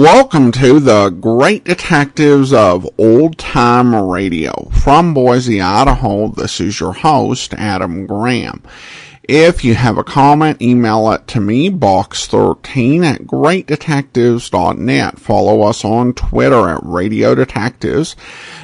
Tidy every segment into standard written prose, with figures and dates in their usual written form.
Welcome to the Great Detectives of Old Time Radio. From Boise, Idaho, this is your host, Adam Graham. If you have a comment, email it to me, box13 at greatdetectives.net. Follow us on Twitter at Radio Detectives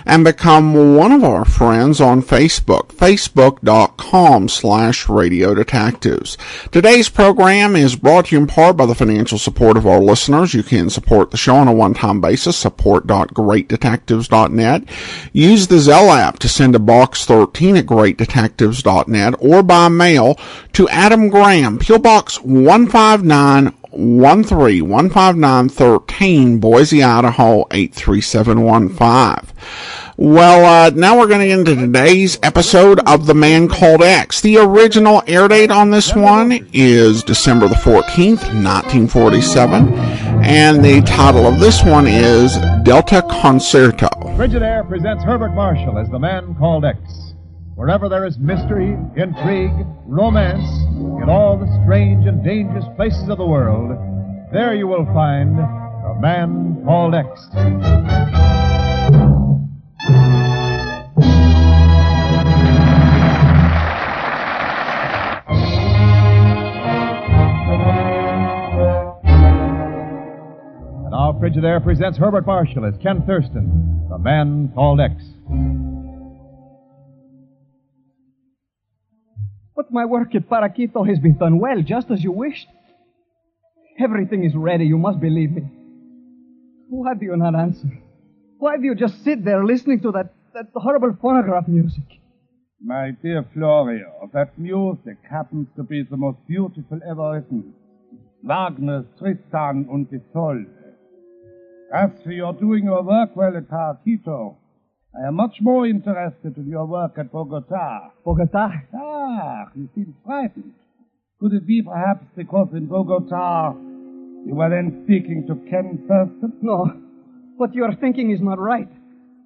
and become one of our friends on Facebook, facebook.com/Radio Detectives. Today's program is brought to you in part by the financial support of our listeners. You can support the show on a one-time basis, support.greatdetectives.net. Use the Zelle app to send a box13 at greatdetectives.net or by mail to Adam Graham, P.O. Box 15913, Boise, Idaho 83715. Well, now we're going to get into today's episode of The Man Called X. The original air date on this one is December the 14th, 1947, and the title of this one is Delta Concerto. Frigid Air presents Herbert Marshall as The Man Called X. Wherever there is mystery, intrigue, romance, in all the strange and dangerous places of the world, there you will find The Man Called X. And now Frigid Air presents Herbert Marshall as Ken Thurston, The Man Called X. But my work at Paraquito has been done well, just as you wished. Everything is ready, you must believe me. Why do you not answer? Why do you just sit there listening to that horrible phonograph music? My dear Florio, that music happens to be the most beautiful ever written. Wagner's Tristan und Isolde. As for your doing your work well at Paraquito, I am much more interested in your work at Bogota. Bogota? Ah, you seem frightened. Could it be perhaps because in Bogota you were then speaking to Ken Thurston? No, what you are thinking is not right.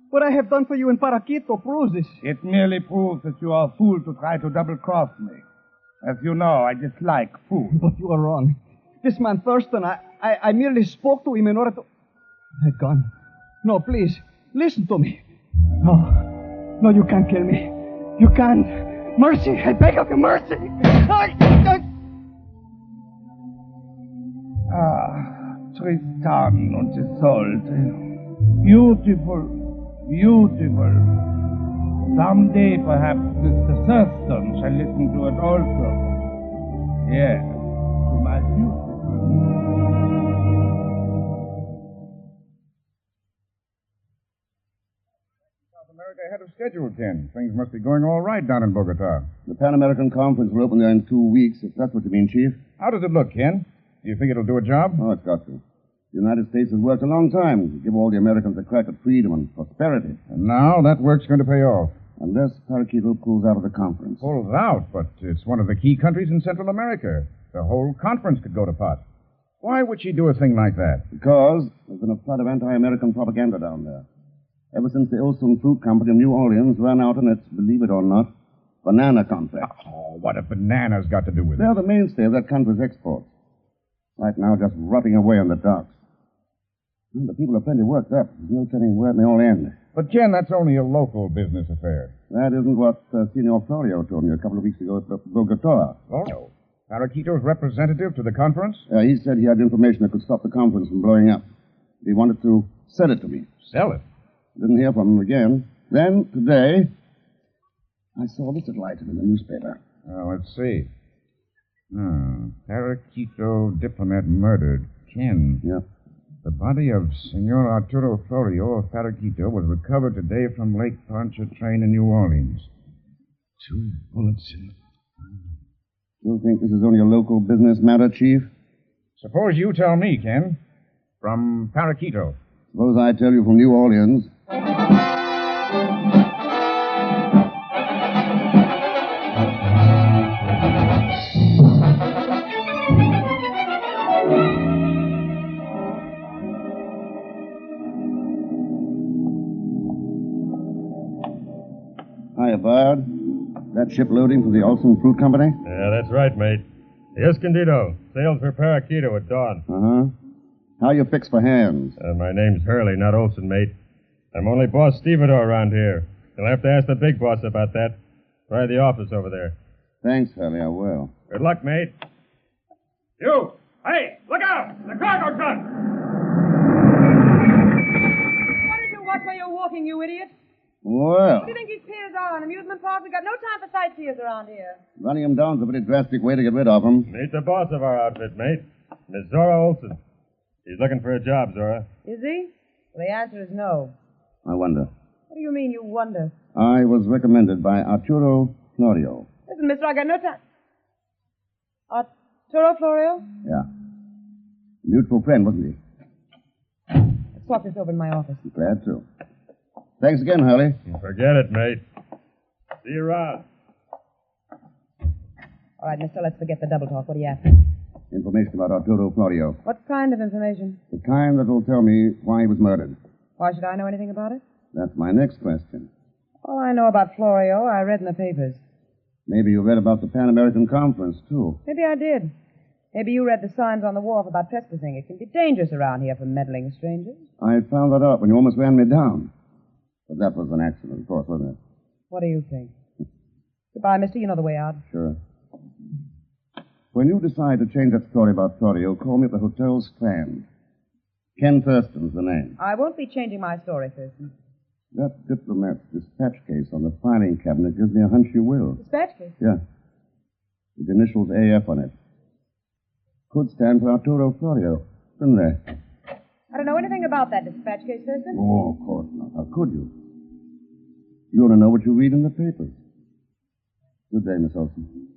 What I have done for you in Paraquito proves this. It merely proves that you are a fool to try to double-cross me. As you know, I dislike fools. But you are wrong. This man Thurston, I merely spoke to him in order to... My gun. No, please, listen to me. No, you can't kill me. You can't. Mercy, I beg of you, mercy. Tristan und Isolde. Beautiful, beautiful. Someday, perhaps, Mr. Thurston shall listen to it also. Yes, to my beautiful. Ahead of schedule, Ken. Things must be going all right down in Bogota. The Pan American Conference will open there in 2 weeks, if that's what you mean, Chief. How does it look, Ken? Do you think it'll do a job? Oh, it's got to. The United States has worked a long time to give all the Americans a crack at freedom and prosperity. And now that work's going to pay off. Unless Paraquito pulls out of the conference. Pulls out? But it's one of the key countries in Central America. The whole conference could go to pot. Why would she do a thing like that? Because there's been a flood of anti-American propaganda down there. Ever since the Olson Fruit Company of New Orleans ran out on its, believe it or not, banana contract. Oh, what have bananas got to do with it? They're the mainstay of that country's exports. Right now, just rotting away on the docks. And the people are plenty worked up. There's no telling where it may all end. But, Ken, that's only a local business affair. That isn't what Senor Florio told me a couple of weeks ago at Bogota. Oh, no. Paraquito's representative to the conference? He said he had information that could stop the conference from blowing up. He wanted to sell it to me. Sell it? Didn't hear from him again. Then, today, I saw this at light in the newspaper. Let's see. Paraquito diplomat murdered. Ken. Yeah. The body of Senor Arturo Florio of Paraquito was recovered today from Lake Pontchartrain in New Orleans. 2 bullets in the... You think this is only a local business matter, Chief? Suppose you tell me, Ken. From Paraquito. Suppose I tell you from New Orleans. Hiya, Bard. That ship loading for the Olson Fruit Company? Yeah, that's right, mate. The Escondido. Sails for Paraquito at dawn. Uh-huh. How you fixed for hands? My name's Hurley, not Olson, mate. I'm only boss stevedore around here. You'll have to ask the big boss about that. Try the office over there. Thanks, Hurley, I will. Good luck, mate. You! Hey, look out! The cargo truck! Why don't you watch where you're walking, you idiot? Well, What do you think these piers are? An amusement park? We've got no time for sightseers around here. running him down's a pretty drastic way to get rid of him. Meet the boss of our outfit, mate. Miss Zora Olson. He's looking for a job, Zora. Is he? Well, the answer is no. I wonder. What do you mean, you wonder? I was recommended by Arturo Florio. Listen, mister, I got no time. Arturo Florio? Yeah. Mutual friend, wasn't he? Let's talk this over in my office. Glad to. Thanks again, Hurley. Forget it, mate. See you around. All right, mister, let's forget the double talk. What are you after? Information about Arturo Florio. What kind of information? The kind that will tell me why he was murdered. Why should I know anything about it? That's my next question. All I know about Florio, I read in the papers. Maybe you read about the Pan American Conference, too. Maybe I did. Maybe you read the signs on the wharf about trespassing. It can be dangerous around here for meddling strangers. I found that out when you almost ran me down. But that was an accident, of course, wasn't it? What do you think? Goodbye, mister. You know the way out. Sure. When you decide to change that story about Florio, call me at the Hotel Strand. Ken Thurston's the name. I won't be changing my story, Thurston. That diplomat's dispatch case on the filing cabinet gives me a hunch you will. Dispatch case? Yeah. With the initials AF on it. Could stand for Arturo Florio, couldn't they? I don't know anything about that dispatch case, Thurston. Oh, of course not. How could you? You ought to know what you read in the papers. Good day, Miss Olson.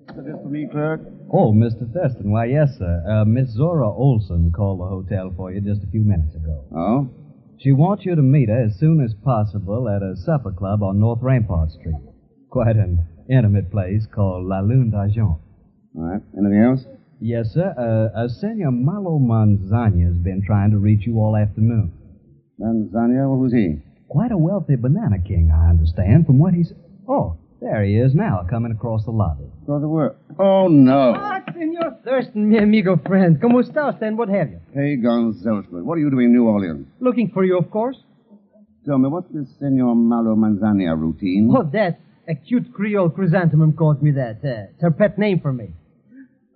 Is this for me, clerk? Oh, Mr. Thurston, why, yes, sir. Miss Zora Olson called the hotel for you just a few minutes ago. Oh? She wants you to meet her as soon as possible at a supper club on North Rampart Street. Quite an intimate place called La Lune d'Argent. All right. Anything else? Yes, sir. Senor Malo Manzana has been trying to reach you all afternoon. Manzana? Well, who's he? Quite a wealthy banana king, I understand, from what he's... Oh, there he is now, coming across the lobby. Across the world. Oh, no. Ah, Senor Thurston, mi amigo friend. ¿Cómo está usted and what have you? Hey, Gonzalez, what are you doing in New Orleans? Looking for you, of course. Tell me, what's this Senor Malo Manzana routine? Oh, that. A cute Creole chrysanthemum calls me that. It's her pet name for me.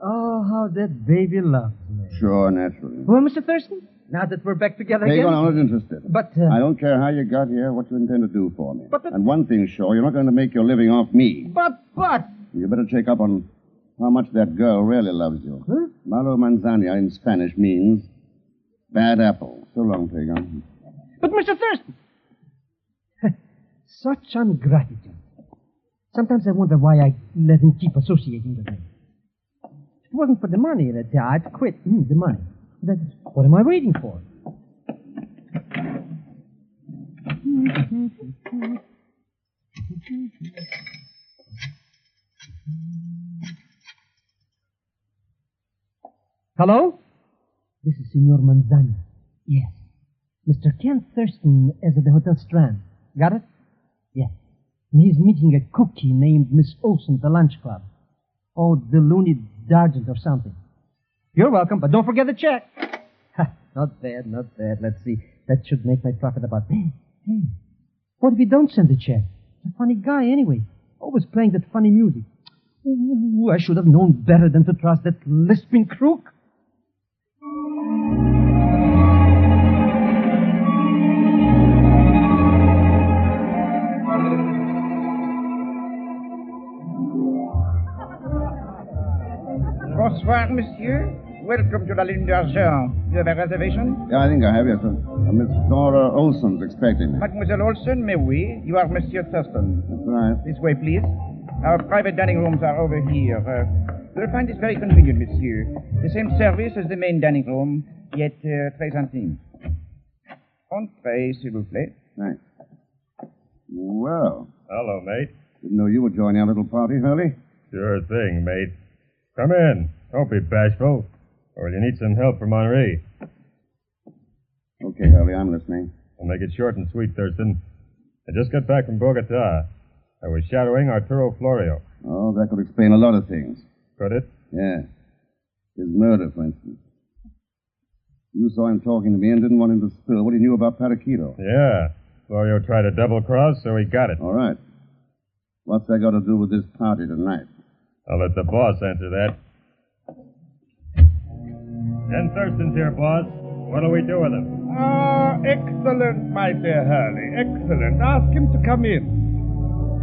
Oh, how that baby loves me. Sure, naturally. Well, Mr. Thurston, now that we're back together Hey, again... I'm not interested. But, I don't care how you got here, what you intend to do for me. But- And one thing's sure, you're not going to make your living off me. But... You better check up on how much that girl really loves you. Huh? Malo Manzana in Spanish means bad apple. So long, Pagan. But, Mr. Thurston... Such ingratitude. Sometimes I wonder why I let him keep associating with me. If it wasn't for the money that I'd quit. The money. What am I waiting for? Hello? This is Senor Manzana. Yes. Mr. Ken Thurston is at the Hotel Strand. Got it? Yes. And he's meeting a cookie named Miss Olson at the lunch club. Oh, the Looney D'Argent or something. You're welcome, but don't forget the check. Ha, not bad, not bad. Let's see. That should make my profit about... Hey, what if you don't send the check? He's a funny guy anyway. Always playing that funny music. Ooh, I should have known better than to trust that lisping crook. Bonsoir, monsieur. Welcome to La Lune d'Argent. You have a reservation? Yeah, I think I have, yes, sir. Miss Dora Olson's expecting me. Mademoiselle Olson, mais oui. You are Monsieur Thurston. That's right. This way, please. Our private dining rooms are over here. You'll find this very convenient, monsieur. The same service as the main dining room, yet 3 centimes. Entree, s'il vous plaît. Thanks. Well, Hello, mate. didn't know you were joining our little party, Hurley. Sure thing, mate. Come in. Don't be bashful. Or you need some help from Henri. Okay, Hurley, I'm listening. I'll make it short and sweet, Thurston. I just got back from Bogota. I was shadowing Arturo Florio. Oh, that could explain a lot of things. Could it? Yeah. His murder, for instance. You saw him talking to me and didn't want him to spill what he knew about Paraquito. Yeah. Florio tried to double-cross, so he got it. All right. What's that got to do with this party tonight? I'll let the boss answer that. Ken Thurston's here, boss. What'll we do with him? Ah, excellent, my dear Hurley. Excellent. Ask him to come in.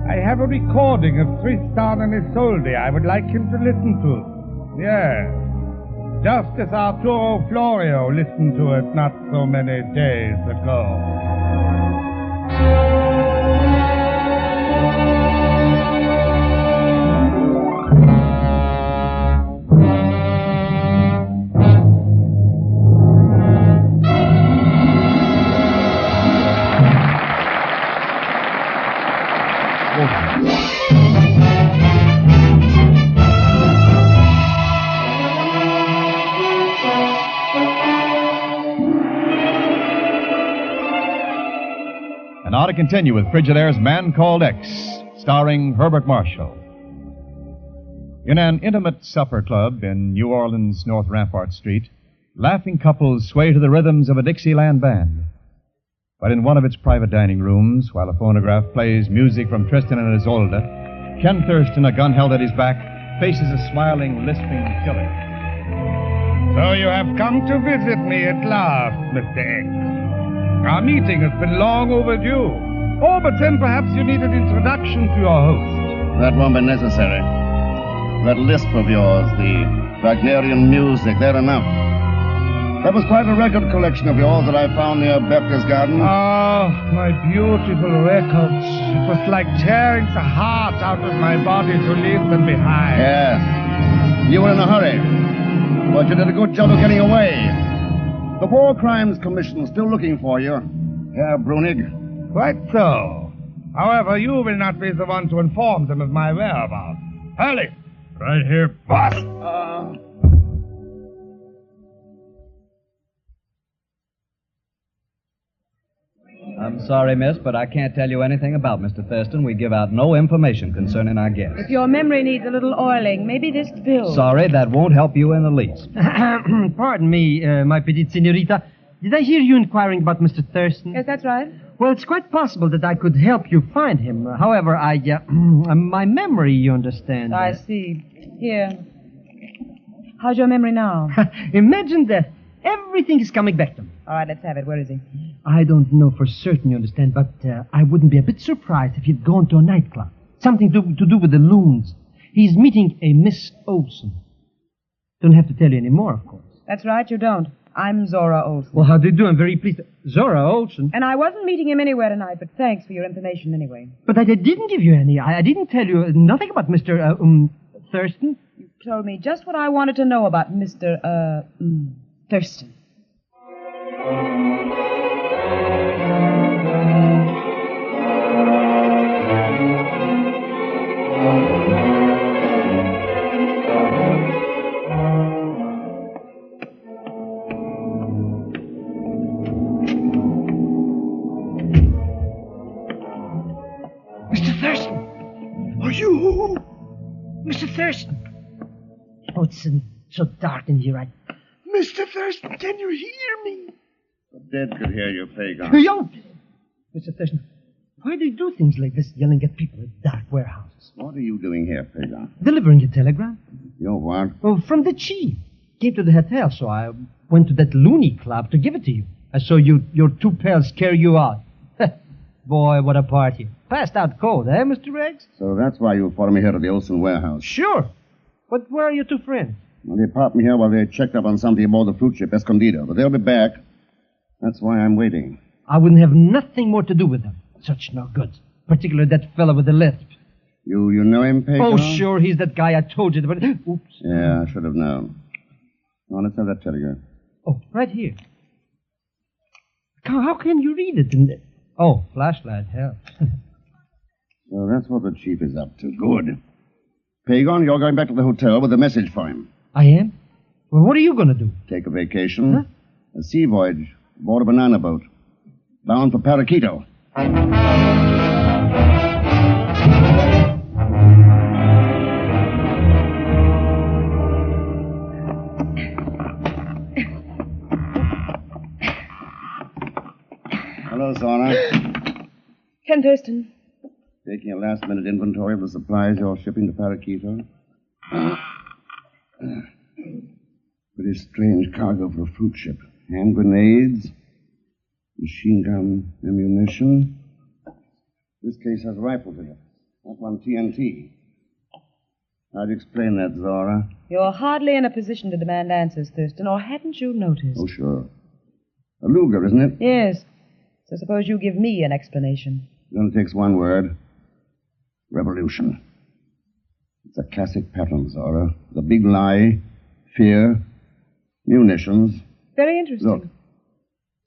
I have a recording of Tristan and Isolde I would like him to listen to. Yes. Just as Arturo Florio listened to it not so many days ago. And now to continue with Frigidaire's Man Called X, starring Herbert Marshall. In an intimate supper club in New Orleans' North Rampart Street, laughing couples sway to the rhythms of a Dixieland band. But in one of its private dining rooms, while a phonograph plays music from Tristan and Isolde, Ken Thurston, a gun held at his back, faces a smiling, lisping killer. So you have come to visit me at last, Mr. X. Our meeting has been long overdue. Oh, but then perhaps you need an introduction to your host. That won't be necessary. That lisp of yours, the Wagnerian music, they're enough. That was quite a record collection of yours that I found near Berchtesgaden. Ah, my beautiful records. It was like tearing the heart out of my body to leave them behind. Yes. You were in a hurry. But you did a good job of getting away. The War Crimes Commission is still looking for you, Herr Brunig. Quite so. However, you will not be the one to inform them of my whereabouts. Hurley! Right here, boss. I'm sorry, miss, but I can't tell you anything about Mr. Thurston. We give out no information concerning our guests. If your memory needs a little oiling, maybe this pill. Sorry, that won't help you in the least. Pardon me, my petite senorita. Did I hear you inquiring about Mr. Thurston? Yes, that's right. Well, it's quite possible that I could help you find him. However, my memory, you understand. I see. Here. How's your memory now? Imagine that. Everything is coming back to me. All right, let's have it. Where is he? I don't know for certain, you understand, but I wouldn't be a bit surprised if he'd gone to a nightclub. Something to do with the loons. He's meeting a Miss Olsen. Don't have to tell you any more, of course. That's right, you don't. I'm Zora Olsen. Well, how do you do? I'm very pleased. Zora Olsen? And I wasn't meeting him anywhere tonight, but thanks for your information anyway. But I didn't give you any. I didn't tell you nothing about Mr. Thurston. You told me just what I wanted to know about Mr. Thurston. Mr. Thurston! Are you? Mr. Thurston! Oh, it's so dark in here. Mr. Thurston, can you hear me? The dead could hear you, Pagan. Yo! Mr. Thurston, why do you do things like this, yelling at people in dark warehouses? What are you doing here, Pagan? Delivering a telegram. You're what? Oh, from the chief. Came to the hotel, so I went to that loony club to give it to you. I saw your two pals carry you out. Boy, what a party. Passed out cold, eh, Mr. Riggs? So that's why you followed me here to the Olsen warehouse. Sure. But where are your two friends? Well, they parked me here while they checked up on something aboard the fruit ship Escondido, but they'll be back. That's why I'm waiting. I wouldn't have nothing more to do with them. Such no good. Particularly that fellow with the lisp. You know him, Pagan? Oh, sure, he's that guy I told you about. Oops. Yeah, I should have known. Now, let's have that telegram. Oh, right here. How can you read it? Oh, flashlight helps. So that's what the chief is up to. Good. Pagan, you're going back to the hotel with a message for him. I am? Well, what are you going to do? Take a vacation. Huh? A sea voyage aboard a banana boat. Bound for Paraquito. Hello, Zora. Ken Thurston. Taking a last-minute inventory of the supplies you're shipping to Paraquito. Pretty strange cargo for a fruit ship. Hand grenades, machine gun ammunition. This case has rifles in it. That one TNT. How'd you explain that, Zora? You're hardly in a position to demand answers, Thurston, or hadn't you noticed? Oh, sure. A Luger, isn't it? Yes. So suppose you give me an explanation. It only takes one word. Revolution. It's a classic pattern, Zora. The big lie, fear, munitions. Very interesting. Look,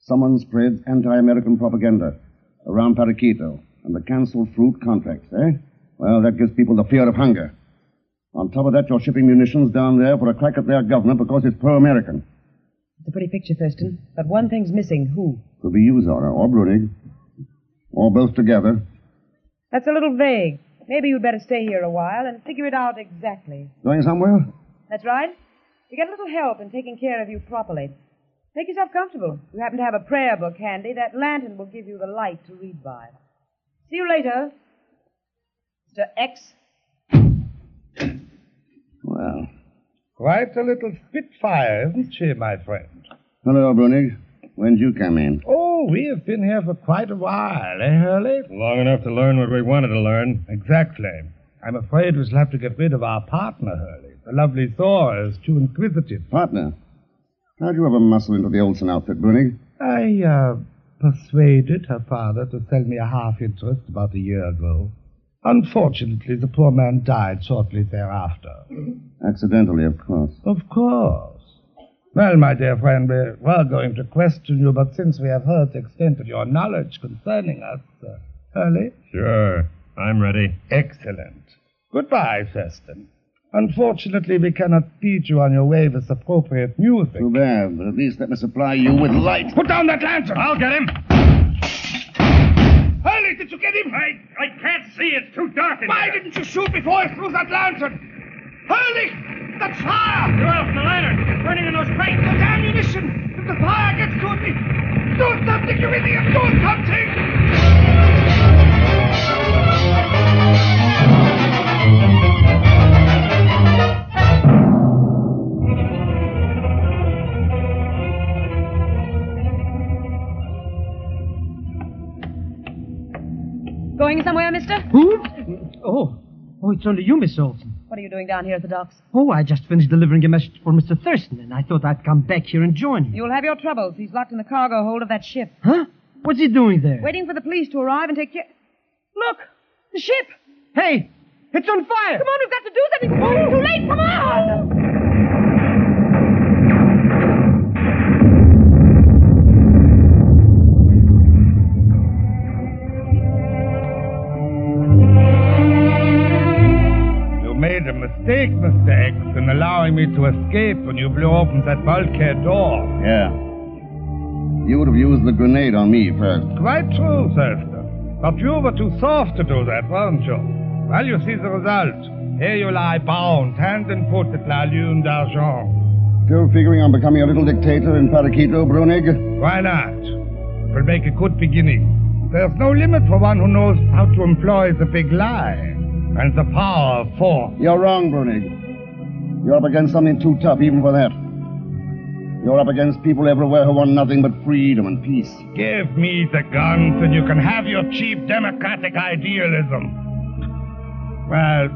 someone spreads anti-American propaganda around Paraquito and the canceled fruit contracts, eh? Well, that gives people the fear of hunger. On top of that, you're shipping munitions down there for a crack at their government because it's pro-American. It's a pretty picture, Thurston. But one thing's missing. Who? Could be you, Zora, or Brunig. Or both together. That's a little vague. Maybe you'd better stay here a while and figure it out exactly. Going somewhere? That's right. You get a little help in taking care of you properly. Make yourself comfortable. If you happen to have a prayer book handy, that lantern will give you the light to read by. See you later, Mr. X. Well. Quite a little spitfire, isn't she, my friend? Hello, Brunig. When'd you come in? Oh, we have been here for quite a while, eh, Hurley? Long enough to learn what we wanted to learn. Exactly. I'm afraid we shall have to get rid of our partner, Hurley. The lovely Thor is too inquisitive. Partner? How'd you ever muscle into the Olsen outfit, Brunig? I, persuaded her father to sell me a half-interest about a year ago. Unfortunately, the poor man died shortly thereafter. Accidentally, of course. Of course. Well, my dear friend, we were going to question you, but since we have heard the extent of your knowledge concerning us, Hurley? Sure. I'm ready. Excellent. Goodbye, Thurston. Unfortunately, we cannot feed you on your way with appropriate music. Too bad, but at least let me supply you with light. Put down that lantern! I'll get him. Hurley, did you get him? I can't see. It's too dark in Why here. didn't you shoot before I threw that lantern? Hurley! That's fire! You're off the lantern. It's burning in those crates. There's ammunition! If the fire gets to me, do something, you idiot! Do something! Going somewhere, mister? Who? Oh, it's only you, Miss Olsen. What are you doing down here at the docks? Oh, I just finished delivering a message for Mr. Thurston, and I thought I'd come back here and join you. You'll have your troubles. He's locked in the cargo hold of that ship. Huh? What's he doing there? Waiting for the police to arrive and take care... Look! The ship! Hey, it's on fire! Come on, we've got to do something before it's too late! Come on! Made a mistake, Mr. X, in allowing me to escape when you blew open that bulkhead door. Yeah. You would have used the grenade on me first. Quite true, Thurston. But you were too soft to do that, weren't you? Well, you see the result. Here you lie bound, hand and foot at La Lune d'Argent. Still figuring on becoming a little dictator in Paraquito, Brunig? Why not? It will make a good beginning. There's no limit for one who knows how to employ the big lie. And the power of force. You're wrong, Brunig. You're up against something too tough even for that. You're up against people everywhere who want nothing but freedom and peace. Give me the guns and you can have your cheap democratic idealism. Well,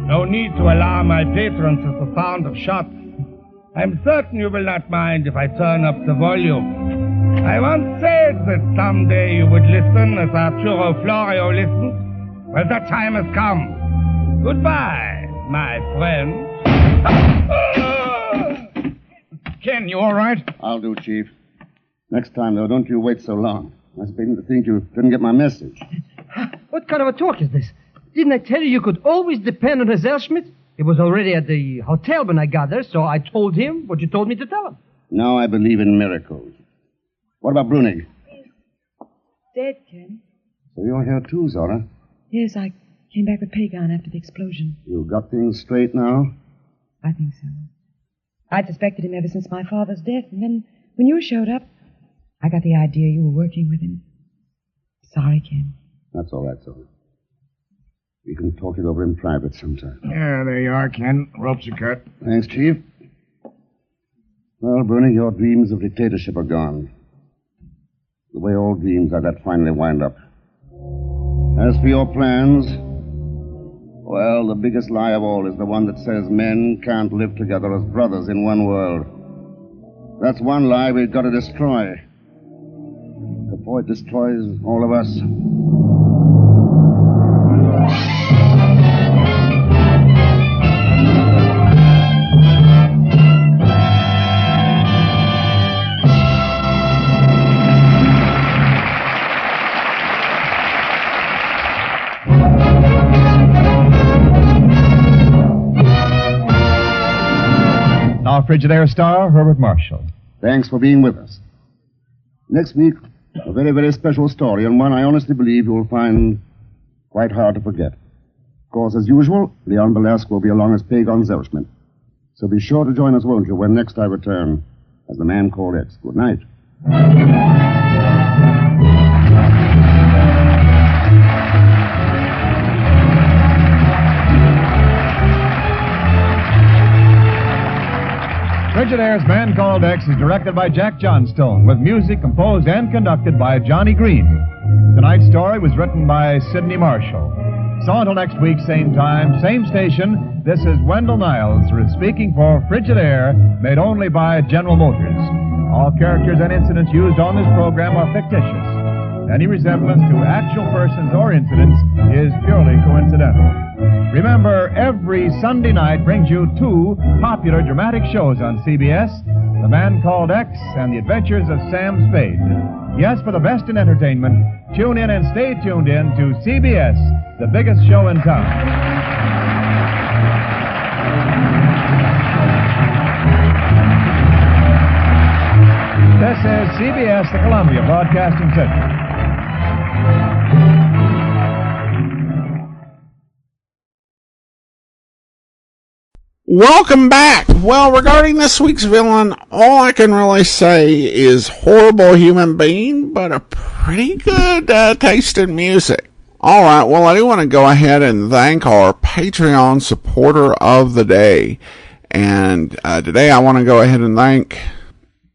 no need to alarm my patrons at the sound of shots. I'm certain you will not mind if I turn up the volume. I once said that someday you would listen as Arturo Florio listened. Well, that time has come. Goodbye, my friend. Ken, you all right? I'll do, Chief. Next time, though, don't you wait so long. I was beginning to think you didn't get my message. What kind of a talk is this? Didn't I tell you could always depend on Herr He was already at the hotel when I got there, so I told him what you told me to tell him. Now I believe in miracles. What about Brunig? He's dead, Ken. So you're here too, Zora. Yes, I came back with Pagan after the explosion. You got things straight now? I think so. I'd suspected him ever since my father's death, and then when you showed up, I got the idea you were working with him. Sorry, Ken. That's all right, Zoe. We can talk it over in private sometime. Yeah, there you are, Ken. Ropes are cut. Thanks, Chief. Well, Bernie, your dreams of dictatorship are gone. The way all dreams are that finally wind up. As for your plans, well, the biggest lie of all is the one that says men can't live together as brothers in one world. That's one lie we've got to destroy. Before it destroys all of us. Our Frigidaire star, Herbert Marshall. Thanks for being with us. Next week, a very, very special story, and one I honestly believe you'll find quite hard to forget. Of course, as usual, Leon Belasque will be along as Pagon Zelsman. So be sure to join us, won't you, when next I return as the Man Called X. Good night. Frigidaire's Man Called X is directed by Jack Johnstone, with music composed and conducted by Johnny Green. Tonight's story was written by Sidney Marshall. So until next week, same time, same station, this is Wendell Niles speaking for Frigidaire, made only by General Motors. All characters and incidents used on this program are fictitious. Any resemblance to actual persons or incidents is purely coincidental. Remember, every Sunday night brings you two popular dramatic shows on CBS, The Man Called X and The Adventures of Sam Spade. Yes, for the best in entertainment, tune in and stay tuned in to CBS, the biggest show in town. This is CBS, the Columbia Broadcasting System. Welcome back. Well, regarding this week's villain, all I can really say is horrible human being, but a pretty good taste in music. Alright, well, I do want to go ahead and thank our Patreon supporter of the day. And today I want to go ahead and thank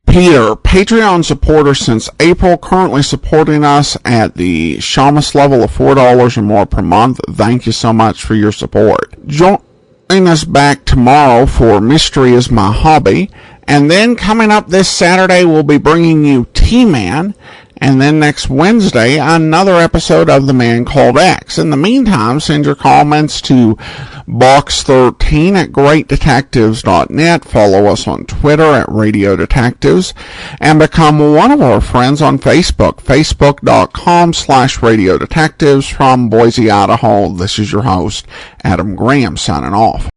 Peter, Patreon supporter since April, currently supporting us at the Shamus level of $4 or more per month. Thank you so much for your support. Join us back tomorrow for Mystery is My Hobby. And then coming up this Saturday, we'll be bringing you T-Man. And then next Wednesday, another episode of The Man Called X. In the meantime, send your comments to box13 at greatdetectives.net. Follow us on Twitter at Radio Detectives. And become one of our friends on Facebook, facebook.com/Radio Detectives. From Boise, Idaho, this is your host, Adam Graham, signing off.